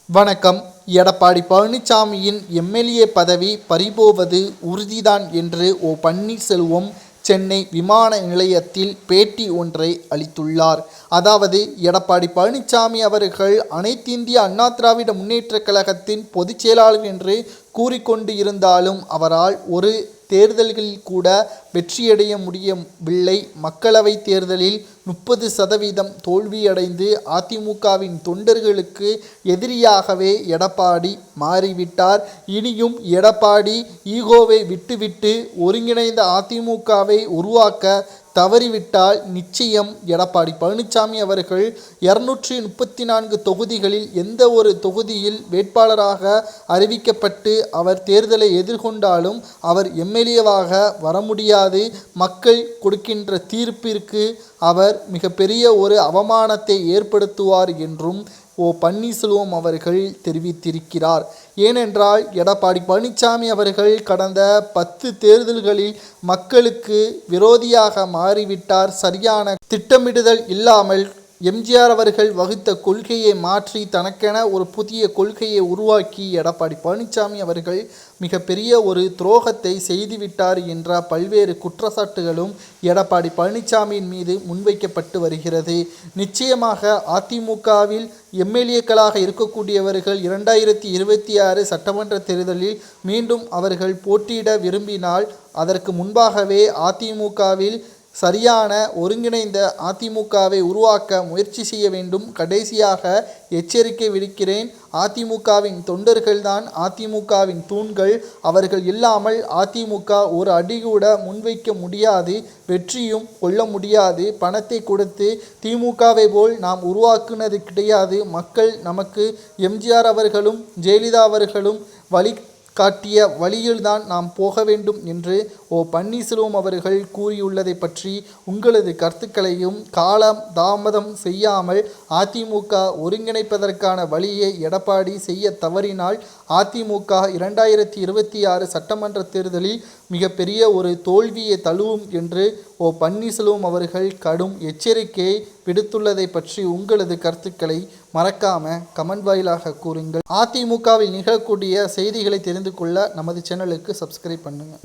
வணக்கம். எடப்பாடி பழனிசாமியின் எம்எல்ஏ பதவி பறிபோவது உறுதிதான் என்று பன்னீர்செல்வம் சென்னை விமான நிலையத்தில் பேட்டி ஒன்றை அளித்துள்ளார். அதாவது, எடப்பாடி பழனிசாமி அவர்கள் அனைத்திந்திய அண்ணா திராவிட முன்னேற்றக் கழகத்தின் பொதுச் செயலாளர் என்று கூறிக்கொண்டு இருந்தாலும் அவரால் ஒரு தேர்தல்களில் கூட வெற்றியடைய முடியவில்லை. மக்களவைத் தேர்தலில் 30% தோல்வியடைந்து அதிமுகவின் தொண்டர்களுக்கு எதிரியாகவே எடப்பாடி மாறிவிட்டார். இனியும் எடப்பாடி ஈகோவை விட்டுவிட்டு ஒருங்கிணைந்த அதிமுகவை உருவாக்க தவறிவிட்டால் நிச்சயம் எடப்பாடி பழனிசாமி அவர்கள் 234 தொகுதிகளில் எந்த ஒரு தொகுதியில் வேட்பாளராக அறிவிக்கப்பட்டு அவர் தேர்தலை எதிர்கொண்டாலும் அவர் எம்எல்ஏவாக வர முடியாது. மக்கள் கொடுக்கின்ற தீர்ப்பிற்கு அவர் மிகப்பெரிய ஒரு அவமானத்தை ஏற்படுத்துவார் என்றும் பன்னீர்செல்வம் அவர்கள் தெரிவித்திருக்கிறார். ஏனென்றால் எடப்பாடி பழனிசாமி அவர்கள் கடந்த 10 தேர்தல்களில் மக்களுக்கு விரோதியாக மாறிவிட்டார். சரியான திட்டமிடுதல் இல்லாமல் எம்ஜிஆர் அவர்கள் வகுத்த கொள்கையை மாற்றி தனக்கென ஒரு புதிய கொள்கையை உருவாக்கி எடப்பாடி பழனிசாமி அவர்கள் மிகப்பெரிய ஒரு துரோகத்தை செய்துவிட்டார் என்ற பல்வேறு குற்றச்சாட்டுகளும் எடப்பாடி பழனிசாமியின் மீது முன்வைக்கப்பட்டு வருகிறது. நிச்சயமாக அதிமுகவில் எம்எல்ஏக்களாக இருக்கக்கூடியவர்கள் 2026 சட்டமன்ற தேர்தலில் மீண்டும் அவர்கள் போட்டியிட விரும்பினால் அதற்கு முன்பாகவே அதிமுகவில் சரியான ஒருங்கிணைந்த அதிமுகவை உருவாக்க முயற்சி செய்ய வேண்டும். கடைசியாக எச்சரிக்கை விடுக்கிறேன். அதிமுகவின் தொண்டர்கள்தான் அதிமுகவின் தூண்கள். அவர்கள் இல்லாமல் அதிமுக ஒரு அடி கூட முன்வைக்க முடியாது, வெற்றியும் கொள்ள முடியாது. பணத்தை கொடுத்து திமுகவை போல் நாம் உருவாக்குனது கிடையாது. மக்கள் நமக்கு எம்ஜிஆர் அவர்களும் ஜெயலலிதா அவர்களும் வழி காட்டிய வழியில்தான் நாம் போக வேண்டும் என்று பன்னீர்செல்வம் அவர்கள் கூறியுள்ளதை பற்றி உங்களது கருத்துக்களையும் காலம் தாமதம் செய்யாமல் அதிமுக ஒருங்கிணைப்பதற்கான வழியை எடப்பாடி செய்ய தவறினால் அதிமுக 2026 சட்டமன்ற தேர்தலில் மிகப்பெரிய ஒரு தோல்வியை தழுவும் என்று பன்னீர்செல்வம் அவர்கள் கடும் எச்சரிக்கையை விடுத்துள்ளதை பற்றி உங்களது கருத்துக்களை மறக்காம கமெண்ட் வாயிலாக கூறுங்கள். அதிமுகவில் நிகழக்கூடிய செய்திகளை தெரிந்து கொள்ள நமது சேனலுக்கு சப்ஸ்கிரைப் பண்ணுங்க.